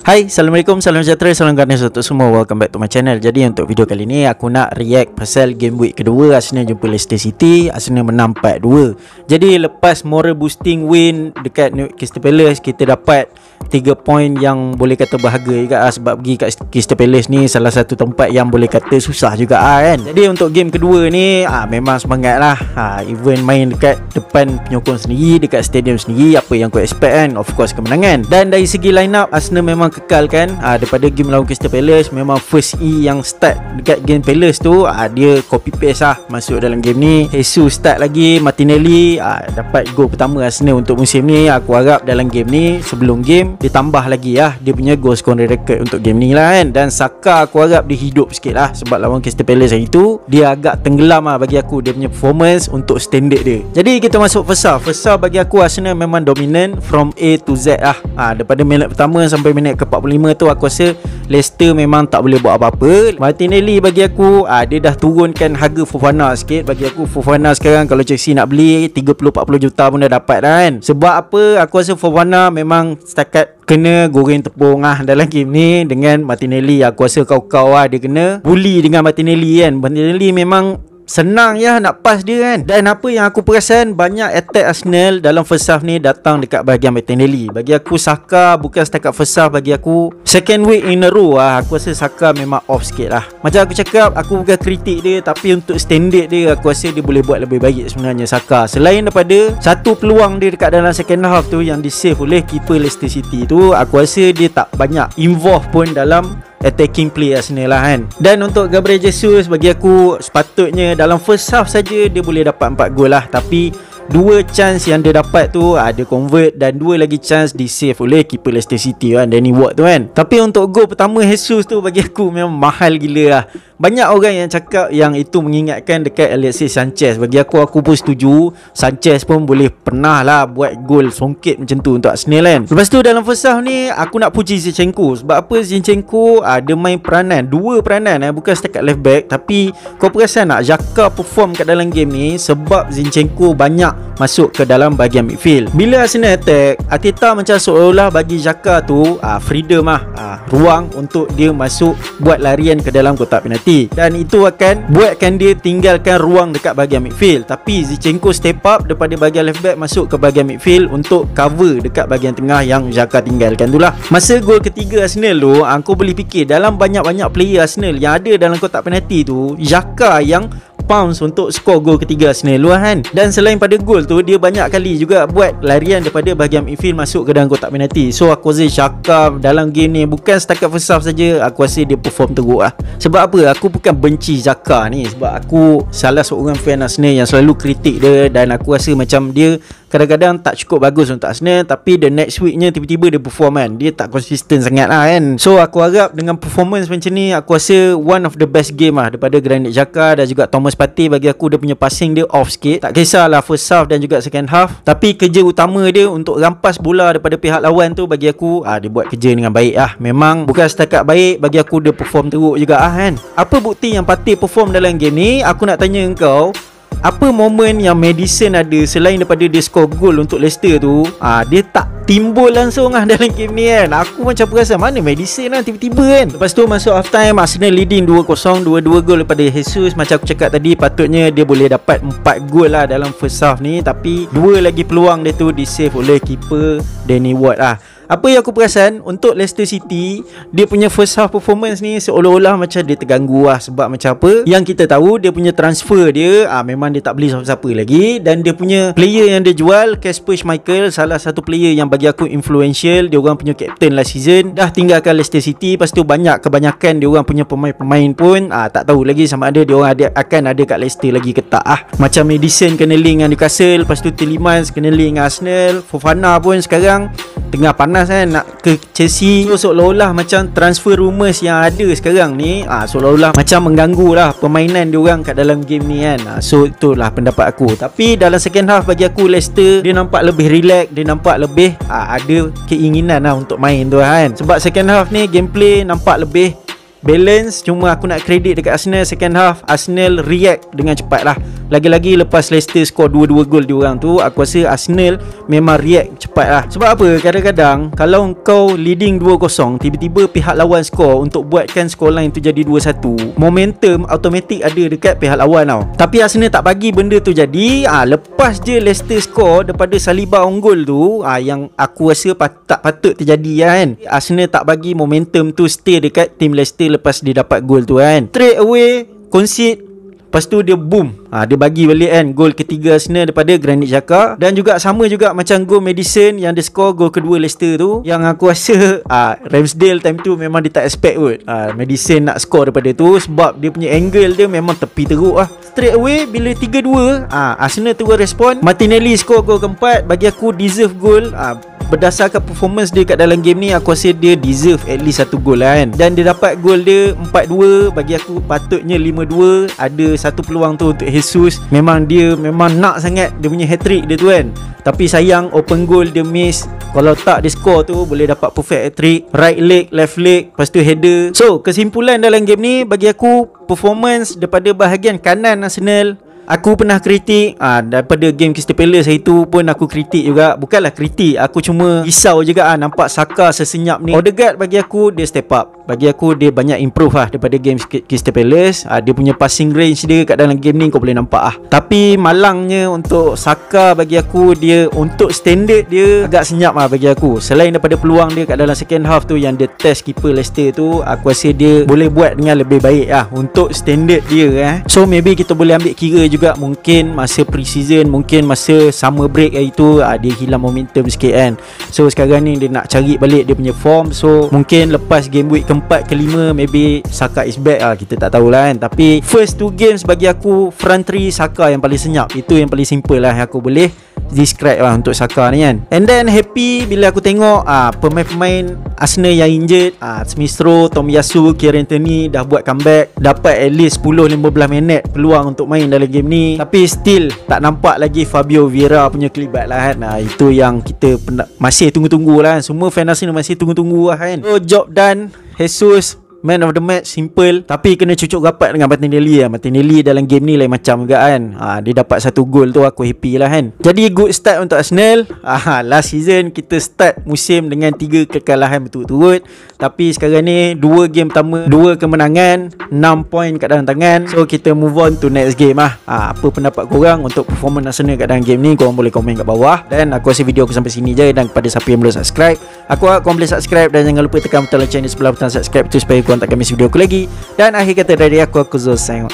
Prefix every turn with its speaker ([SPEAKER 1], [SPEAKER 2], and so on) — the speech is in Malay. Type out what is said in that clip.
[SPEAKER 1] Hai, Assalamualaikum, salam sejahtera, salam ganas untuk semua. Welcome back to my channel. Jadi untuk video kali ni aku nak react pasal game week kedua Arsenal jumpa Leicester City. Arsenal menang 4-2. Jadi lepas moral boosting win dekat Crystal Palace, kita dapat 3 poin yang boleh kata berharga juga sebab pergi kat Crystal Palace ni salah satu tempat yang boleh kata susah juga kan. Jadi untuk game kedua ni memang semangat lah. Even main dekat depan penyokong sendiri, dekat stadium sendiri, apa yang kau expect kan? Of course kemenangan. Dan dari segi line up, Arsenal memang kekalkan daripada game lawan Crystal Palace. Memang first yang start dekat game Palace tu dia copy paste lah masuk dalam game ni. Jesus start lagi, Martinelli dapat gol pertama Arsenal untuk musim ni. Aku harap dalam game ni, sebelum game dia tambah lagi dia punya goal scoring record untuk game ni lah kan. Dan Saka aku harap dia hidup sikit lah, sebab lawan Crystal Palace hari tu dia agak tenggelam bagi aku dia punya performance untuk standard dia. Jadi kita masuk first half. First half bagi aku Arsenal memang dominant from A to Z lah. Daripada minit pertama sampai minit ke 45 tu aku rasa Leicester memang tak boleh buat apa-apa. Martinelli bagi aku dia dah turunkan harga Fofana sikit. Bagi aku Fofana sekarang kalau Chelsea nak beli 30-40 juta pun dah dapat dah kan. Sebab apa, aku rasa Fofana memang setakat kena goreng tepung dalam game ni dengan Martinelli. Aku rasa kau-kau dia kena bully dengan Martinelli kan. Martinelli memang senang nak pass dia kan. Dan apa yang aku perasan, banyak attack Arsenal dalam first half ni datang dekat bahagian Martinelli. Bagi aku Saka bukan setakat first half, bagi aku second week in a row aku rasa Saka memang off sikit lah. Macam aku cakap, aku bukan kritik dia, tapi untuk standard dia aku rasa dia boleh buat lebih baik sebenarnya Saka. Selain daripada satu peluang dia dekat dalam second half tu yang di save oleh keeper Leicester City tu, aku rasa dia tak banyak involve pun dalam attacking play Arsenal lah kan. Dan untuk Gabriel Jesus bagi aku sepatutnya dalam first half saja dia boleh dapat 4 gol lah. Tapi 2 chance yang dia dapat tu dia convert, dan 2 lagi chance di save oleh keeper Leicester City kan, Danny Ward tu kan. Tapi untuk gol pertama Jesus tu bagi aku memang mahal gila lah. Banyak orang yang cakap yang itu mengingatkan dekat Alexis Sanchez. Bagi aku pun setuju. Sanchez pun boleh pernah lah buat gol songkit macam tu untuk Arsenal kan. Lepas tu dalam first half ni aku nak puji Zinchenko. Sebab apa, Zinchenko dia main peranan, 2 peranan bukan setakat left back. Tapi kau perasan tak Xhaka perform kat dalam game ni sebab Zinchenko banyak masuk ke dalam bahagian midfield. Bila Arsenal attack, Arteta macam seolah-olah bagi Xhaka tu freedom ruang untuk dia masuk buat larian ke dalam kotak penalti. Dan itu akan buatkan dia tinggalkan ruang dekat bahagian midfield. Tapi Zinchenko step up daripada bahagian left back masuk ke bahagian midfield untuk cover dekat bahagian tengah yang Xhaka tinggalkan tu lah. Masa gol ketiga Arsenal tu, kau boleh fikir dalam banyak-banyak player Arsenal yang ada dalam kotak penalti tu, Xhaka yang pounce untuk skor gol ketiga Arsenal kan. Dan selain pada gol tu, dia banyak kali juga buat larian daripada bahagian midfield masuk ke dalam kotak penalti. So aku rasa Xhaka dalam game ni bukan setakat first half saja, aku rasa dia perform teruk lah. Sebab apa, aku bukan benci Xhaka ni, sebab aku salah seorang fan Arsenal yang selalu kritik dia. Dan aku rasa macam dia kadang-kadang tak cukup bagus untuk Arsenal, tapi the next weeknya tiba-tiba dia perform kan. Dia tak konsisten sangat lah kan. So aku harap dengan performance macam ni, aku rasa one of the best game lah daripada Granit Xhaka. Dan juga Thomas Partey bagi aku dia punya passing dia off sikit. Tak kisahlah first half dan juga second half, tapi kerja utama dia untuk rampas bola daripada pihak lawan tu, bagi aku dia buat kerja dengan baik lah. Memang bukan setakat baik, bagi aku dia perform teruk juga kan. Apa bukti yang Partey perform dalam game ni? Aku nak tanya engkau, apa momen yang Maddison ada selain daripada dia score gol untuk Leicester tu, dia tak timbul langsung dalam game ni kan. Aku macam perasan mana Maddison tiba-tiba kan. Lepas tu masuk half time, Arsenal leading 2-0, 2 gol daripada Jesus. Macam aku cakap tadi, patutnya dia boleh dapat 4 gol lah dalam first half ni, tapi 2 lagi peluang dia tu di save oleh keeper Danny Ward lah. Apa yang aku perasan untuk Leicester City, dia punya first half performance ni seolah-olah macam dia terganggu lah. Sebab macam apa, yang kita tahu dia punya transfer dia memang dia tak beli siapa-siapa lagi. Dan dia punya player yang dia jual, Kasper Schmeichel, salah satu player yang bagi aku influential. Dia orang punya captain last season, dah tinggalkan Leicester City. Lepas tu kebanyakan dia orang punya pemain-pemain pun tak tahu lagi sama ada dia orang akan ada kat Leicester lagi ke tak Macam Maddison kena link dengan Newcastle, lepas tu Tielemans kena link dengan Arsenal, Fofana pun sekarang tengah panas kan nak ke Chelsea. So seolah-olah macam transfer rumours yang ada sekarang ni seolah-olah macam mengganggu lah permainan diorang kat dalam game ni kan. So itulah pendapat aku. Tapi dalam second half bagi aku Leicester dia nampak lebih relax, dia nampak lebih ada keinginan lah untuk main tu kan. Sebab second half ni gameplay nampak lebih balance. Cuma aku nak kredit dekat Arsenal, second half Arsenal react dengan cepat lah. Lagi-lagi lepas Leicester skor 2-2 gol diorang tu, aku rasa Arsenal memang react cepat lah. Sebab apa? Kadang-kadang kalau kau leading 2-0, tiba-tiba pihak lawan skor untuk buatkan scoreline tu jadi 2-1, momentum automatik ada dekat pihak lawan tau. Tapi Arsenal tak bagi benda tu jadi. Lepas je Leicester skor daripada Saliba unggul tu, yang aku rasa tak patut terjadi kan. Arsenal tak bagi momentum tu stay dekat tim Leicester lepas dia dapat gol tu kan. Straight away concede. Lepas tu dia boom, dia bagi balik kan gol ketiga Arsenal daripada Granit Xhaka. Dan juga sama juga macam gol Maddison yang dia score gol kedua Leicester tu, yang aku rasa Ramsdale time tu memang dia tak expect kot Maddison nak score daripada tu, sebab dia punya angle dia memang tepi teruk lah. Straight away bila 3-2, Arsenal terus respon. Martinelli score gol keempat. Bagi aku deserve gol. Berdasarkan performance dia kat dalam game ni, aku rasa dia deserve at least 1 gol lah kan. Dan dia dapat gol dia 4-2. Bagi aku patutnya 5-2. Ada satu peluang tu untuk Jesus. Memang dia memang nak sangat dia punya hat-trick dia tu kan. Tapi sayang open goal dia miss. Kalau tak dia score tu boleh dapat perfect hat-trick. Right leg, left leg, lepas tu header. So kesimpulan dalam game ni, bagi aku performance daripada bahagian kanan Arsenal, aku pernah kritik. Daripada game Crystal Palace hari tu pun aku kritik juga. Bukanlah kritik, aku cuma risau juga nampak Saka sesenyap ni. Odegaard bagi aku dia step up. Bagi aku dia banyak improve daripada game Crystal Palace. Dia punya passing range dia kat dalam game ni kau boleh nampak Tapi malangnya untuk Saka, bagi aku dia untuk standard dia agak senyap bagi aku. Selain daripada peluang dia kat dalam second half tu yang dia test keeper Leicester tu, aku rasa dia boleh buat dengan lebih baik untuk standard dia So maybe kita boleh ambil kira juga, mungkin masa pre-season, mungkin masa summer break hari tu dia hilang momentum sikit kan. So sekarang ni dia nak cari balik dia punya form. So mungkin lepas game week keempat, kelima, maybe Saka is back kita tak tahulah kan. Tapi first 2 games bagi aku front 3 Saka yang paling senyap. Itu yang paling simple lah yang aku boleh describe untuk Saka ni kan. And then happy bila aku tengok pemain-pemain Arsenal yang injured, Smith Rowe, Tomiyasu, Kieran Tierney dah buat comeback, dapat at least 10-15 minit peluang untuk main dalam game ni. Tapi still tak nampak lagi Fabio Vieira punya kelibat lah kan. Itu yang kita masih tunggu-tunggu lah kan. Semua fan Arsenal masih tunggu-tunggu lah kan. So job done. Jesus man of the match, simple. Tapi kena cucuk rapat dengan Martinelli Martinelli dalam game ni lain macam juga kan. Dia dapat 1 gol tu aku happy lah kan. Jadi good start untuk Arsenal. Last season kita start musim dengan 3 kekalahan berturut-turut. Tapi sekarang ni 2 game pertama 2 kemenangan, 6 poin kat dalam tangan. So kita move on to next game Apa pendapat korang untuk performance Arsenal kat dalam game ni? Korang boleh komen kat bawah. Dan aku rasa video aku sampai sini je. Dan kepada siapa yang belum subscribe, aku harap korang boleh subscribe. Dan jangan lupa tekan butang lonceng di sebelah butang subscribe tu supaya korang takkan miss video aku lagi. Dan akhir kata dari aku Zul, sayang.